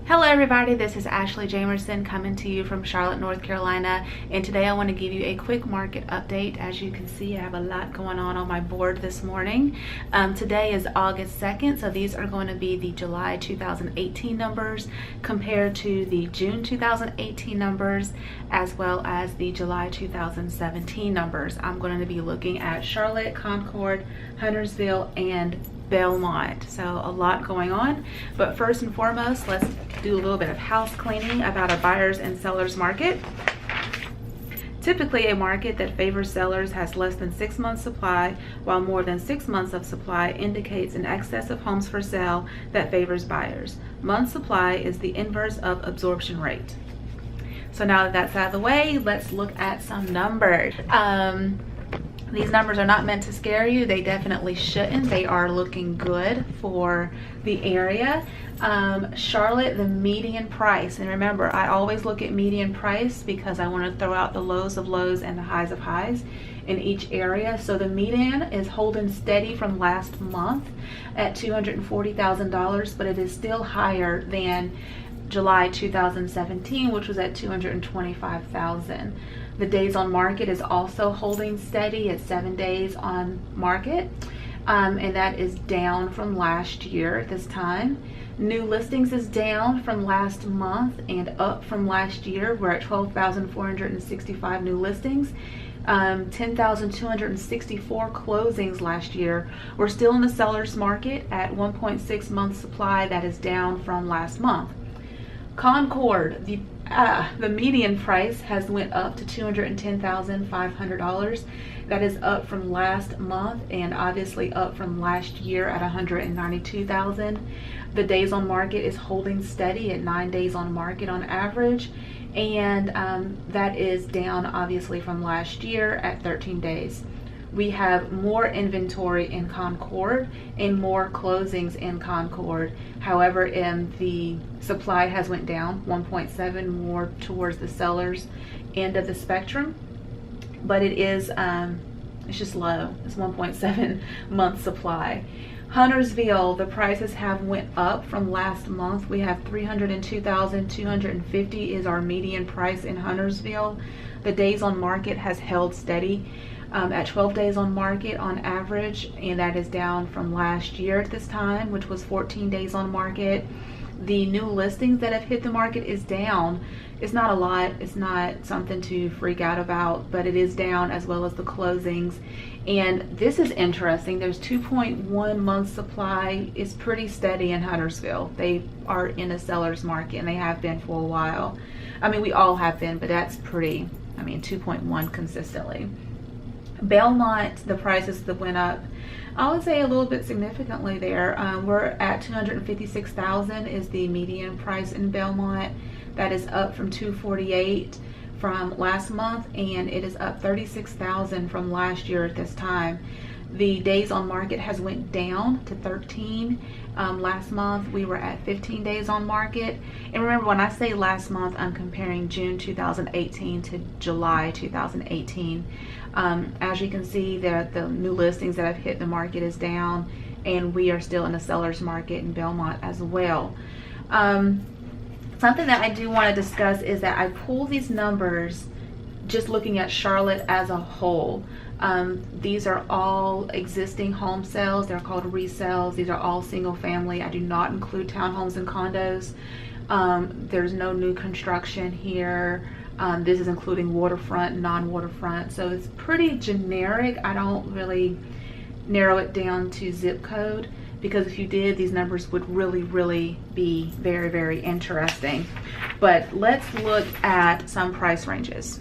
Hello everybody, this is Ashley Jamerson coming to you from Charlotte, North Carolina, and today I want to give you a quick market update. As you can see, I have a lot going on my board this morning. Today is August 2nd, so these are going to be the July 2018 numbers compared to the June 2018 numbers as well as the July 2017 numbers. I'm going to be looking at Charlotte, Concord, Huntersville, and Belmont. So a lot going on, but first and foremost, let's do a little bit of house cleaning about a buyer's and seller's market. Typically, a market that favors sellers has less than 6 months supply, while more than 6 months of supply indicates an excess of homes for sale that favors buyers. Month supply is the inverse of absorption rate. So now that that's out of the way, let's look at some numbers. These numbers are not meant to scare you. They definitely shouldn't. They are looking good for the area. Charlotte, the median price, and remember, I always look at median price because I want to throw out the lows of lows and the highs of highs in each area. So the median is holding steady from last month at $240,000, but it is still higher than July 2017, which was at $225,000. The days on market is also holding steady at 7 days on market, and that is down from last year at this time. New listings is down from last month and up from last year. We're at 12,465 new listings. 10,264 closings last year. We're still in the seller's market at 1.6 months supply. That is down from last month. Concord, the median price has went up to $210,500. That is up from last month and obviously up from last year at $192,000. The days on market is holding steady at 9 days on market on average, and that is down obviously from last year at 13 days. We have more inventory in Concord and more closings in Concord. However, the supply has went down 1.7 more towards the seller's end of the spectrum, but it is it's just low. It's 1.7 month supply. Huntersville, the prices have went up from last month. We have 302,250 is our median price in Huntersville. The days on market has held steady at 12 days on market on average, and that is down from last year at this time, which was 14 days on market. The new listings that have hit the market is down. It's not a lot, it's not something to freak out about, but it is down, as well as the closings. And this is interesting. There's 2.1 months supply is pretty steady in Huntersville. They are in a seller's market, and they have been for a while. I mean, we all have been, but that's pretty, 2.1 consistently. Belmont, the prices that went up, I would say a little bit significantly there. We're at $256,000 is the median price in Belmont. That is up from $248,000 from last month, and it is up $36,000 from last year at this time. The days on market has went down to 13. Last month we were at 15 days on market. And remember, when I say last month, I'm comparing June 2018 to July 2018. As you can see, the new listings that have hit the market is down, and we are still in a seller's market in Belmont as well. Something that I do want to discuss is that I pull these numbers just looking at Charlotte as a whole. These are all existing home sales. They're called resales. These are all single family. I do not include townhomes and condos. There's no new construction here. This is including waterfront, non-waterfront. So it's pretty generic. I don't really narrow it down to zip code, because if you did, these numbers would really be very, very interesting. But let's look at some price ranges.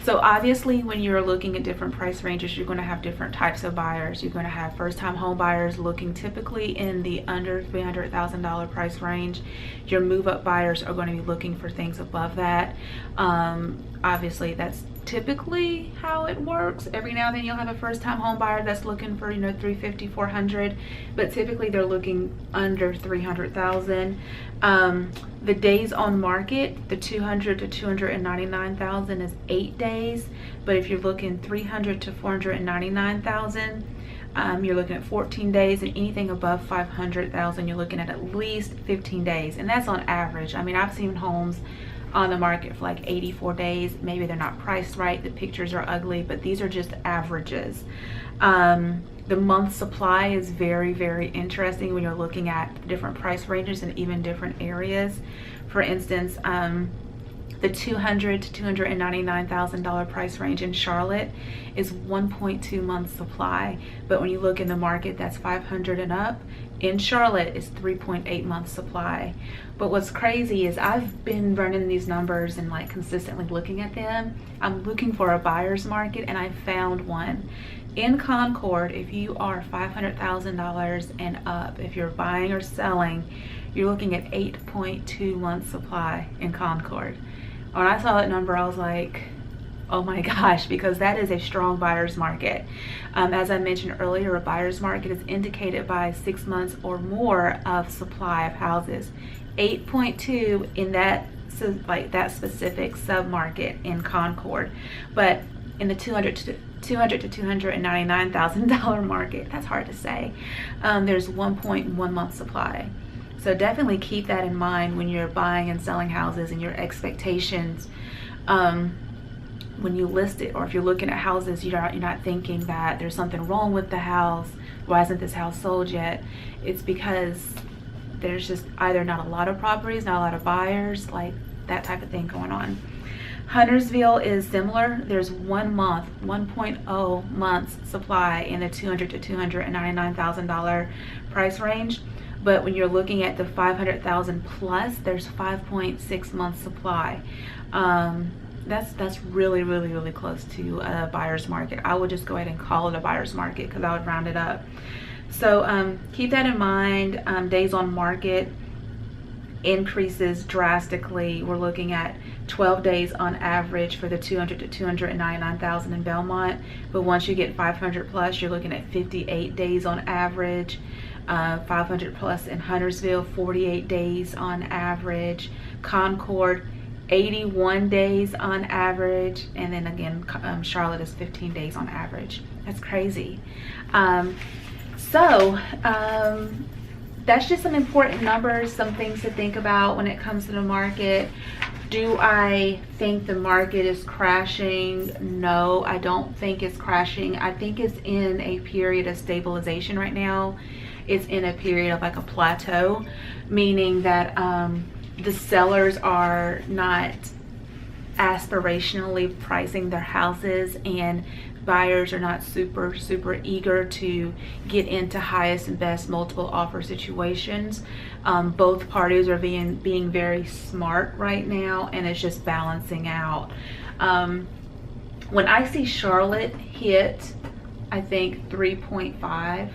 So obviously, when you're looking at different price ranges, you're going to have different types of buyers. You're going to have first-time home buyers looking typically in the under $300,000 price range. Your move-up buyers are going to be looking for things above that. Obviously, that's typically how it works. Every now and then you'll have a first-time home buyer that's looking for, $350,000, $400,000, but typically they're looking under $300,000. The days on market, the $200,000 to $299,000 is 8 days, but if you're looking $300,000 to $499,000, you're looking at 14 days, and anything above 500,000 you're looking at least 15 days, and that's on average. I mean, I've seen homes on the market for like 84 days. Maybe they're not priced right, the pictures are ugly, but these are just averages. The month supply is very, very interesting when you're looking at different price ranges and even different areas. For instance, the $200,000 to $299,000 price range in Charlotte is 1.2 months supply, but when you look in the market that's 500 and up, in Charlotte is 3.8 months supply. But what's crazy is I've been running these numbers and like consistently looking at them. I'm looking for a buyer's market, and I found one. In Concord, if you are $500,000 and up, if you're buying or selling, you're looking at 8.2 months supply in Concord. When I saw that number, I was like, oh my gosh, because that is a strong buyer's market. As I mentioned earlier, a buyer's market is indicated by 6 months or more of supply of houses. 8.2 in that, so like that specific sub-market in Concord. But in the $200,000 to $299,000 market, that's hard to say, there's 1.1 month supply. So definitely keep that in mind when you're buying and selling houses, and your expectations when you list it, or if you're looking at houses, you're not thinking that there's something wrong with the house. Why isn't this house sold yet? It's because there's just either not a lot of properties, not a lot of buyers, like that type of thing going on. Huntersville is similar. There's 1 month, 1.0 months supply in the $200,000 to $299,000 price range. But when you're looking at the 500,000 plus, there's 5.6 months supply. That's really, really, really close to a buyer's market. I would just go ahead and call it a buyer's market because I would round it up. So keep that in mind. Days on market increases drastically. We're looking at 12 days on average for the 200 to 299,000 in Belmont, but once you get 500 plus, you're looking at 58 days on average. 500 plus in Huntersville, 48 days on average. Concord, 81 days on average, and then again Charlotte is 15 days on average. That's crazy. That's just some important numbers, some things to think about when it comes to the market. Do I think the market is crashing? No, I don't think it's crashing. I think it's in a period of stabilization right now. It's in a period of like a plateau, meaning that the sellers are not aspirationally pricing their houses, and buyers are not super eager to get into highest and best multiple offer situations. Both parties are being very smart right now, and it's just balancing out. When I see Charlotte hit, I think 3.5,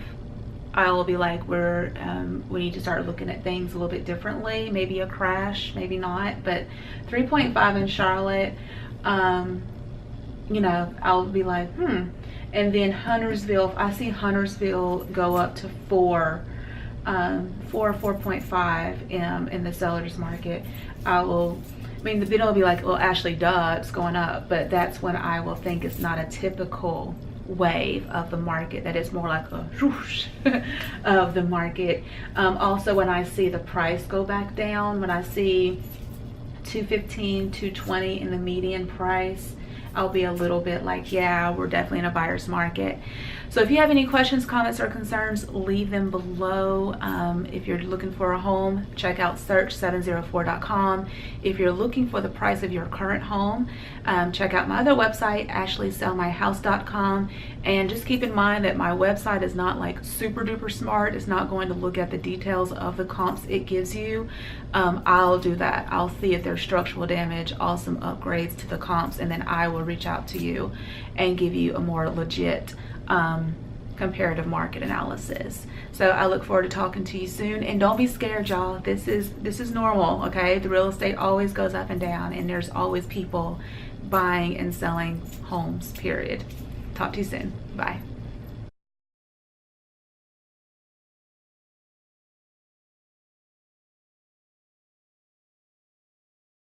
I will be like, we need to start looking at things a little bit differently. Maybe a crash, maybe not, but 3.5 in Charlotte, you know, I'll be like, And then Huntersville, if I see Huntersville go up to 4.5 in the seller's market, the bid will be like, well, actually, duh, it's going up, but that's when I will think it's not a typical wave of the market, that it's more like a whoosh of the market. Also, when I see the price go back down, when I see 215, 220 in the median price, I'll be a little bit like, yeah, we're definitely in a buyer's market. So if you have any questions, comments, or concerns, leave them below. If you're looking for a home, check out search704.com. If you're looking for the price of your current home, check out my other website, ashleysellmyhouse.com. And just keep in mind that my website is not like super duper smart. It's not going to look at the details of the comps it gives you. I'll do that. I'll see if there's structural damage, awesome upgrades to the comps, and then I will reach out to you and give you a more legit comparative market analysis. So I look forward to talking to you soon, and don't be scared, y'all. This is normal, okay? The real estate always goes up and down, and there's always people buying and selling homes, period. Talk to you soon. Bye.